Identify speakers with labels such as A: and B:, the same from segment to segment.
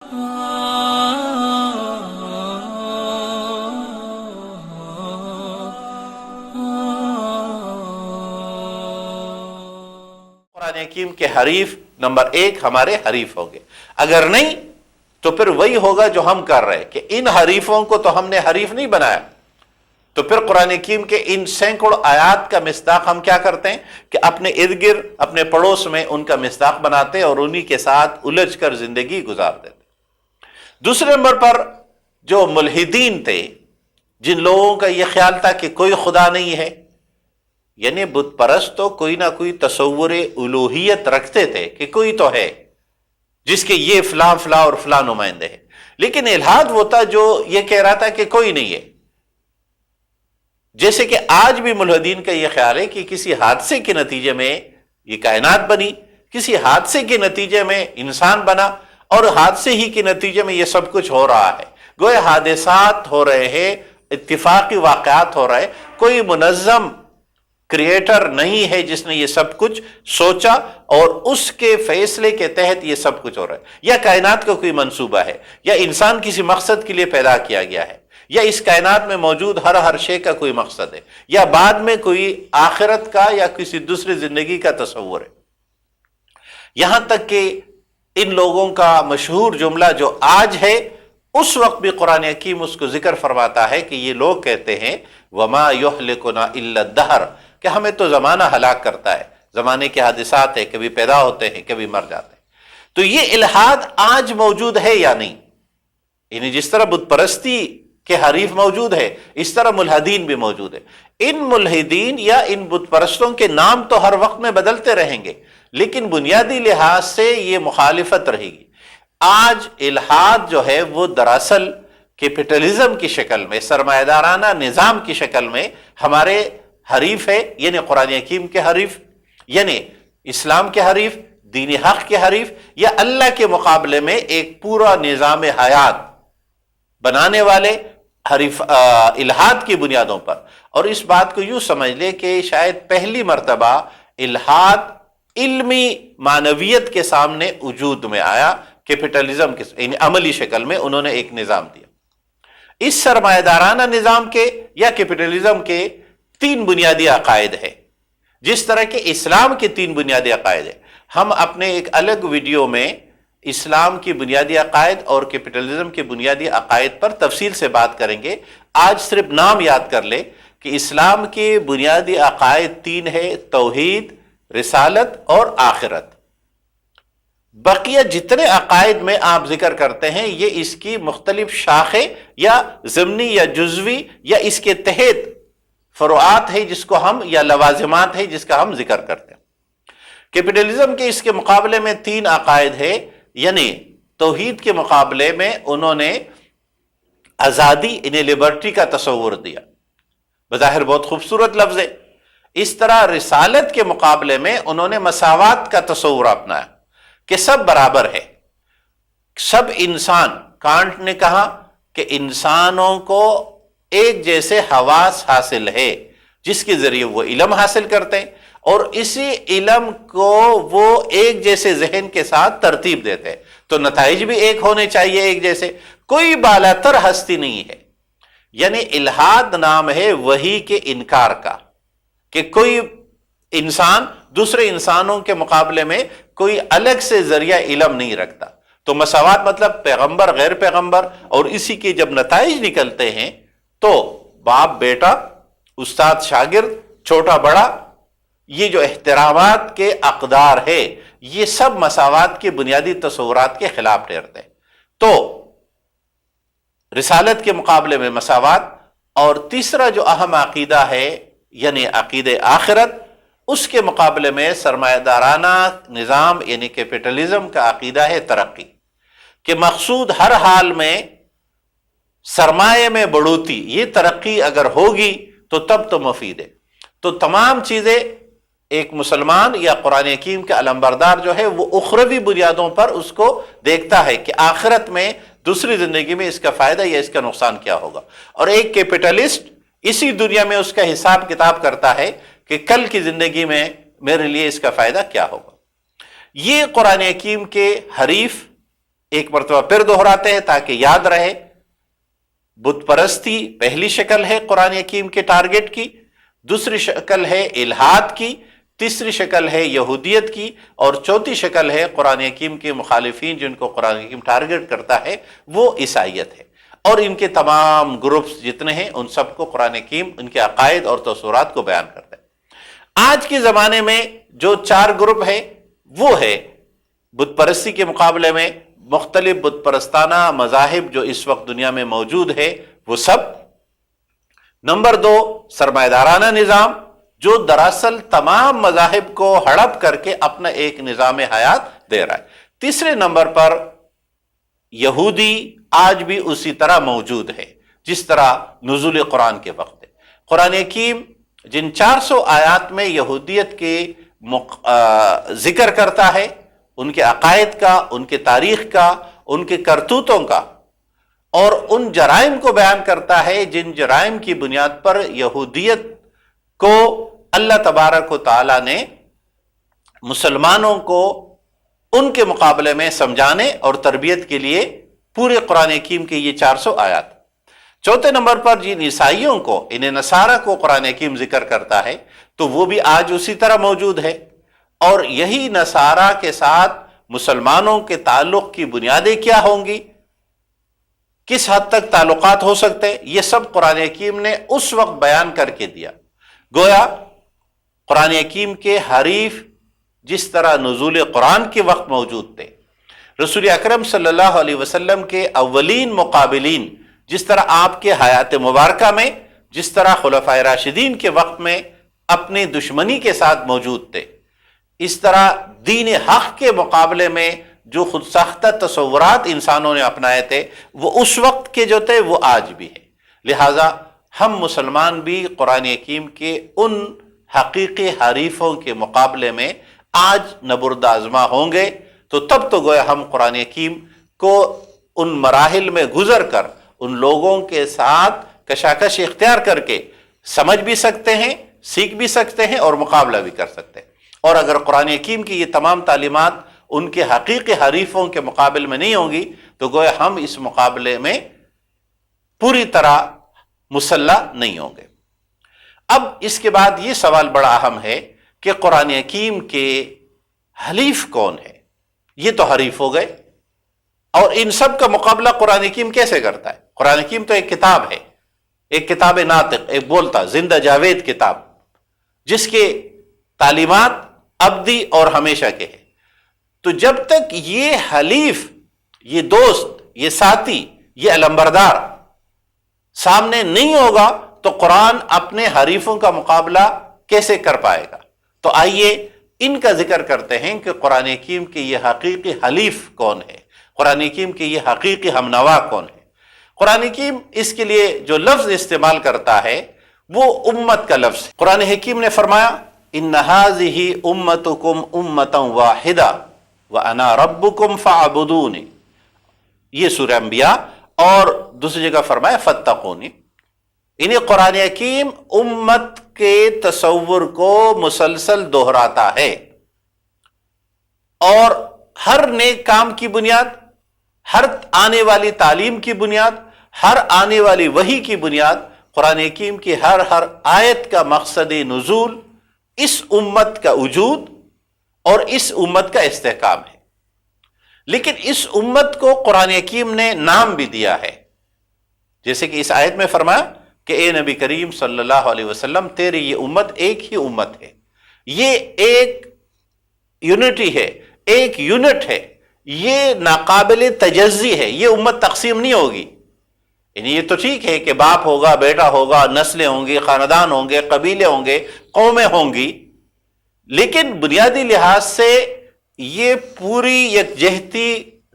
A: قرآن حکیم کے حریف نمبر 1 ہمارے حریف ہوں گے، اگر نہیں تو پھر وہی ہوگا جو ہم کر رہے کہ ان حریفوں کو تو ہم نے حریف نہیں بنایا، تو پھر قرآن حکیم کے ان سینکڑوں آیات کا مصداق ہم کیا کرتے ہیں کہ اپنے ارد گرد اپنے پڑوس میں ان کا مصداق بناتے اور انہی کے ساتھ الجھ کر زندگی گزار دیتے۔ دوسرے نمبر پر جو ملحدین تھے، جن لوگوں کا یہ خیال تھا کہ کوئی خدا نہیں ہے، یعنی بت پرست تو کوئی نہ کوئی تصور الوہیت رکھتے تھے کہ کوئی تو ہے جس کے یہ فلاں فلاں اور فلاں نمائندے ہیں، لیکن الحاد وہ تھا جو یہ کہہ رہا تھا کہ کوئی نہیں ہے۔ جیسے کہ آج بھی ملحدین کا یہ خیال ہے کہ کسی حادثے کے نتیجے میں یہ کائنات بنی، کسی حادثے کے نتیجے میں انسان بنا، اور حادثے ہی کے نتیجے میں یہ سب کچھ ہو رہا ہے۔ گویا حادثات ہو رہے ہیں، اتفاقی واقعات ہو رہے، کوئی منظم کریٹر نہیں ہے جس نے یہ سب کچھ سوچا اور اس کے فیصلے کے تحت یہ سب کچھ ہو رہا ہے، یا کائنات کا کوئی منصوبہ ہے، یا انسان کسی مقصد کے لیے پیدا کیا گیا ہے، یا اس کائنات میں موجود ہر شے کا کوئی مقصد ہے، یا بعد میں کوئی آخرت کا یا کسی دوسری زندگی کا تصور ہے۔ یہاں تک کہ ان لوگوں کا مشہور جملہ جو آج ہے، اس وقت بھی قرآن حکیم اس کو ذکر فرماتا ہے کہ یہ لوگ کہتے ہیں وَمَا يُهْلِكُنَا إِلَّا الدَّهْرُ، کہ ہمیں تو زمانہ ہلاک کرتا ہے، زمانے کے حادثات ہیں، کبھی پیدا ہوتے ہیں کبھی مر جاتے ہیں۔ تو یہ الحاد آج موجود ہے یا نہیں؟ یعنی جس طرح بت پرستی کے حریف موجود ہے، اس طرح ملحدین بھی موجود ہے۔ ان ملحدین یا ان بت پرستوں کے نام تو ہر وقت میں بدلتے رہیں گے، لیکن بنیادی لحاظ سے یہ مخالفت رہے گی۔ آج الحاد جو ہے وہ دراصل کیپٹلزم کی شکل میں، سرمایہ دارانہ نظام کی شکل میں ہمارے حریف ہے، یعنی قرآن حکیم کے حریف، یعنی اسلام کے حریف، دین حق کے حریف، یا اللہ کے مقابلے میں ایک پورا نظام حیات بنانے والے حریف الحاد کی بنیادوں پر۔ اور اس بات کو یوں سمجھ لے کہ شاید پہلی مرتبہ الحاد علمی معنویت کے سامنے وجود میں آیا، کیپٹلزم کے یعنی عملی شکل میں انہوں نے ایک نظام دیا۔ اس سرمایہ دارانہ نظام کے یا کیپٹلزم کے 3 بنیادی عقائد ہیں، جس طرح کے اسلام کے 3 بنیادی عقائد ہیں۔ ہم اپنے ایک الگ ویڈیو میں اسلام کی بنیادی عقائد اور کیپٹلزم کے بنیادی عقائد پر تفصیل سے بات کریں گے۔ آج صرف نام یاد کر لیں کہ اسلام کے بنیادی عقائد 3 ہیں: توحید، رسالت اور آخرت۔ بقیہ جتنے عقائد میں آپ ذکر کرتے ہیں یہ اس کی مختلف شاخیں یا ضمنی یا جزوی یا اس کے تحت فروعات ہے جس کو ہم، یا لوازمات ہے جس کا ہم ذکر کرتے ہیں۔ کیپٹلزم کے اس کے مقابلے میں 3 عقائد ہے، یعنی توحید کے مقابلے میں انہوں نے آزادی یعنی لبرٹی کا تصور دیا، بظاہر بہت خوبصورت لفظ ہے۔ اس طرح رسالت کے مقابلے میں انہوں نے مساوات کا تصور اپنایا کہ سب برابر ہے، سب انسان۔ کانٹ نے کہا کہ انسانوں کو ایک جیسے حواس حاصل ہے جس کے ذریعے وہ علم حاصل کرتے ہیں، اور اسی علم کو وہ ایک جیسے ذہن کے ساتھ ترتیب دیتے ہیں، تو نتائج بھی ایک ہونے چاہیے، ایک جیسے۔ کوئی بالاتر ہستی نہیں ہے، یعنی الحاد نام ہے وحی کے انکار کا، کہ کوئی انسان دوسرے انسانوں کے مقابلے میں کوئی الگ سے ذریعہ علم نہیں رکھتا۔ تو مساوات مطلب پیغمبر غیر پیغمبر، اور اسی کے جب نتائج نکلتے ہیں تو باپ بیٹا، استاد شاگرد، چھوٹا بڑا، یہ جو احترامات کے اقدار ہے یہ سب مساوات کے بنیادی تصورات کے خلاف ٹھہرتے ہیں۔ تو رسالت کے مقابلے میں مساوات، اور تیسرا جو اہم عقیدہ ہے یعنی عقید آخرت، اس کے مقابلے میں سرمایہ دارانہ نظام یعنی کیپٹلزم کا عقیدہ ہے ترقی، کہ مقصود ہر حال میں سرمایہ میں بڑھوتی، یہ ترقی اگر ہوگی تو تب تو مفید ہے۔ تو تمام چیزیں ایک مسلمان یا قرآن حکیم کے علمبردار جو ہے وہ اخروی بنیادوں پر اس کو دیکھتا ہے کہ آخرت میں دوسری زندگی میں اس کا فائدہ یا اس کا نقصان کیا ہوگا، اور ایک کیپٹلسٹ اسی دنیا میں اس کا حساب کتاب کرتا ہے کہ کل کی زندگی میں میرے لیے اس کا فائدہ کیا ہوگا۔ یہ قرآن حکیم کے حریف ایک مرتبہ پھر دہراتے ہیں تاکہ یاد رہے۔ بت پرستی پہلی شکل ہے قرآن حکیم کے ٹارگٹ کی، دوسری شکل ہے الحاد کی، تیسری شکل ہے یہودیت کی، اور چوتھی شکل ہے قرآن حکیم کے مخالفین جن کو قرآن حکیم ٹارگٹ کرتا ہے وہ عیسائیت ہے۔ اور ان کے تمام گروپس جتنے ہیں ان سب کو قرآن حکیم ان کے عقائد اور تصورات کو بیان کرتا ہے۔ آج کے زمانے میں جو 4 گروپ ہے وہ ہے بت پرستی کے مقابلے میں مختلف بت پرستانہ مذاہب جو اس وقت دنیا میں موجود ہے وہ سب۔ نمبر 2 سرمایہ دارانہ نظام جو دراصل تمام مذاہب کو ہڑپ کر کے اپنا ایک نظام حیات دے رہا ہے۔ تیسرے نمبر پر یہودی آج بھی اسی طرح موجود ہے جس طرح نزول قرآن کے وقت ہے۔ قرآن حکیم جن 400 آیات میں یہودیت کے ذکر کرتا ہے، ان کے عقائد کا، ان کے تاریخ کا، ان کے کرتوتوں کا، اور ان جرائم کو بیان کرتا ہے جن جرائم کی بنیاد پر یہودیت کو اللہ تبارک و تعالی نے مسلمانوں کو ان کے مقابلے میں سمجھانے اور تربیت کے لیے پورے قرآن حکیم کے یہ 400 آیات۔ چوتھے نمبر پر جن عیسائیوں کو، انہیں نصارہ کو قرآن حکیم ذکر کرتا ہے تو وہ بھی آج اسی طرح موجود ہے، اور یہی نصارہ کے ساتھ مسلمانوں کے تعلق کی بنیادیں کیا ہوں گی، کس حد تک تعلقات ہو سکتے، یہ سب قرآن حکیم نے اس وقت بیان کر کے دیا۔ گویا قرآن حکیم کے حریف جس طرح نزول قرآن کے وقت موجود تھے، رسول اکرم صلی اللہ علیہ وسلم کے اولین مقابلین جس طرح آپ کے حیات مبارکہ میں، جس طرح خلفائے راشدین کے وقت میں اپنی دشمنی کے ساتھ موجود تھے، اس طرح دین حق کے مقابلے میں جو خود ساختہ تصورات انسانوں نے اپنائے تھے وہ اس وقت کے جو تھے وہ آج بھی ہے۔ لہٰذا ہم مسلمان بھی قرآن حکیم کے ان حقیقی حریفوں کے مقابلے میں آج نبرد آزما ہوں گے، تو تب تو گویا ہم قرآن حکیم کو ان مراحل میں گزر کر ان لوگوں کے ساتھ کشاکش اختیار کر کے سمجھ بھی سکتے ہیں، سیکھ بھی سکتے ہیں اور مقابلہ بھی کر سکتے ہیں۔ اور اگر قرآن حکیم کی یہ تمام تعلیمات ان کے حقیقی حریفوں کے مقابل میں نہیں ہوں گی تو گویا ہم اس مقابلے میں پوری طرح مسلح نہیں ہوں گے۔ اب اس کے بعد یہ سوال بڑا اہم ہے کہ قرآن حکیم کے حلیف کون ہے؟ یہ تو حریف ہو گئے، اور ان سب کا مقابلہ قرآن حکیم کیسے کرتا ہے؟ قرآن حکیم تو ایک کتاب ہے، ایک کتاب ناطق، ایک بولتا زندہ جاوید کتاب، جس کے تعلیمات ابدی اور ہمیشہ کے ہیں۔ تو جب تک یہ حلیف، یہ دوست، یہ ساتھی، یہ علمبردار سامنے نہیں ہوگا تو قرآن اپنے حریفوں کا مقابلہ کیسے کر پائے گا؟ تو آئیے ان کا ذکر کرتے ہیں کہ قرآن حکیم کے یہ حقیقی حلیف کون ہے، قرآن حکیم کے یہ حقیقی ہمنوا کون ہے۔ قرآن حکیم اس کے لیے جو لفظ استعمال کرتا ہے وہ امت کا لفظ ہے۔ قرآن حکیم نے فرمایا ان ھذہ امتکم امۃ واحدہ وانا ربکم فاعبدون، یہ سورہ انبیاء، اور دوسری جگہ فرمایا فاتقونی۔ انہیں قرآن حکیم امت کے تصور کو مسلسل دہراتا ہے، اور ہر نیک کام کی بنیاد، ہر آنے والی تعلیم کی بنیاد، ہر آنے والی وحی کی بنیاد، قرآن حکیم کی ہر آیت کا مقصد نزول اس امت کا وجود اور اس امت کا استحکام ہے۔ لیکن اس امت کو قرآن حکیم نے نام بھی دیا ہے، جیسے کہ اس آیت میں فرمایا کہ اے نبی کریم صلی اللہ علیہ وسلم تیری یہ امت ایک ہی امت ہے، یہ ایک یونٹی ہے، ایک یونٹ ہے، یہ ناقابل تجزی ہے، یہ امت تقسیم نہیں ہوگی۔ یعنی یہ تو ٹھیک ہے کہ باپ ہوگا، بیٹا ہوگا، نسلیں ہوں گی، خاندان ہوں گے، قبیلے ہوں گے، قومیں ہوں گی، لیکن بنیادی لحاظ سے یہ پوری یکجہتی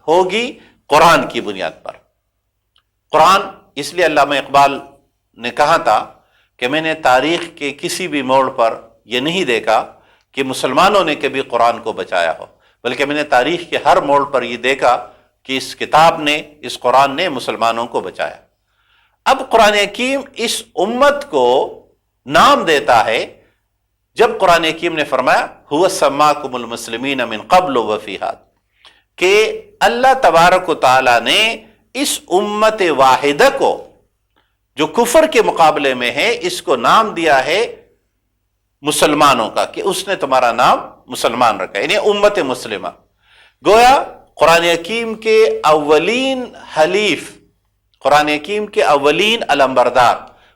A: ہوگی قرآن کی بنیاد پر۔ قرآن، اس لیے علامہ اقبال نے کہا تھا کہ میں نے تاریخ کے کسی بھی موڑ پر یہ نہیں دیکھا کہ مسلمانوں نے کبھی قرآن کو بچایا ہو، بلکہ میں نے تاریخ کے ہر موڑ پر یہ دیکھا کہ اس کتاب نے، اس قرآن نے مسلمانوں کو بچایا۔ اب قرآن حکیم اس امت کو نام دیتا ہے جب قرآن حکیم نے فرمایا هو سماکم المسلمین من قبل وفی ھذا، کہ اللہ تبارک و تعالی نے اس امت واحدہ کو جو کفر کے مقابلے میں ہے اس کو نام دیا ہے مسلمانوں کا، کہ اس نے تمہارا نام مسلمان رکھا، یعنی امت مسلمہ۔ گویا قرآن حکیم کے اولین حلیف، قرآن حکیم کے اولین علمبردار،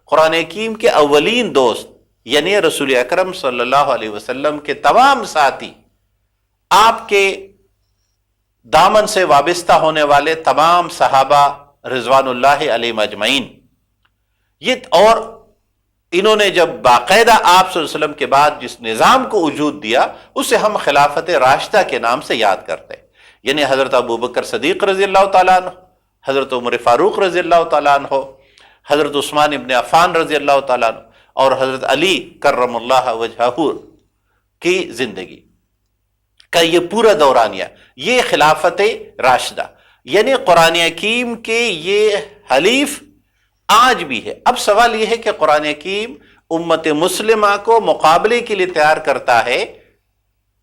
A: قرآن حکیم کے اولین دوست یعنی رسول اکرم صلی اللہ علیہ وسلم کے تمام ساتھی، آپ کے دامن سے وابستہ ہونے والے تمام صحابہ رضوان اللہ علیہم اجمعین، اور انہوں نے جب باقاعدہ آپ صلی اللہ علیہ وسلم کے بعد جس نظام کو وجود دیا اسے ہم خلافت راشدہ کے نام سے یاد کرتے ہیں، یعنی حضرت ابوبکر صدیق رضی اللہ تعالیٰ عنہ، حضرت عمر فاروق رضی اللہ تعالیٰ عنہ، حضرت عثمان ابن عفان رضی اللہ تعالیٰ عنہ، اور حضرت علی کرم اللہ وجہہ کی زندگی کا یہ پورا دورانیہ، یہ خلافت راشدہ، یعنی قرآن حکیم کے یہ حلیف آج بھی ہے۔ اب سوال یہ ہے کہ قرآن حکیم امت مسلمہ کو مقابلے کے لیے تیار کرتا ہے،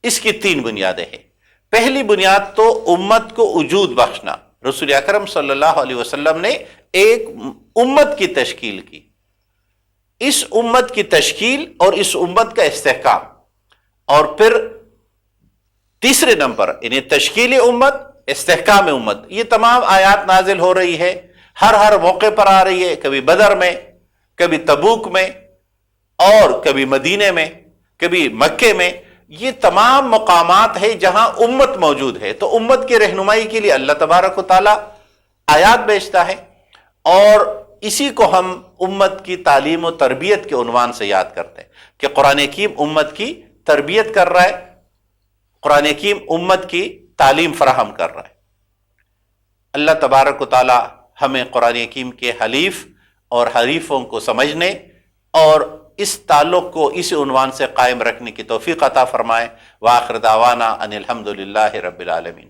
A: اس کی 3 بنیادیں ہیں۔ پہلی بنیاد تو امت کو وجود بخشنا، رسول اکرم صلی اللہ علیہ وسلم نے ایک امت کی تشکیل کی، اس امت کی تشکیل اور اس امت کا استحکام، اور پھر تیسرے نمبر یعنی تشکیل امت، استحکام امت، یہ تمام آیات نازل ہو رہی ہے، ہر موقع پر آ رہی ہے، کبھی بدر میں، کبھی تبوک میں، اور کبھی مدینے میں، کبھی مکے میں، یہ تمام مقامات ہیں جہاں امت موجود ہے۔ تو امت کی رہنمائی کے لیے اللہ تبارک و تعالی آیات بھیجتا ہے، اور اسی کو ہم امت کی تعلیم و تربیت کے عنوان سے یاد کرتے ہیں کہ قرآن حکیم امت کی تربیت کر رہا ہے، قرآن حکیم امت کی تعلیم فراہم کر رہا ہے۔ اللہ تبارک و تعالی ہمیں قرآن حکیم کے حلیف اور حریفوں کو سمجھنے اور اس تعلق کو اس عنوان سے قائم رکھنے کی توفیق عطا فرمائے۔ وآخر دعوانا ان الحمد للہ رب العالمین۔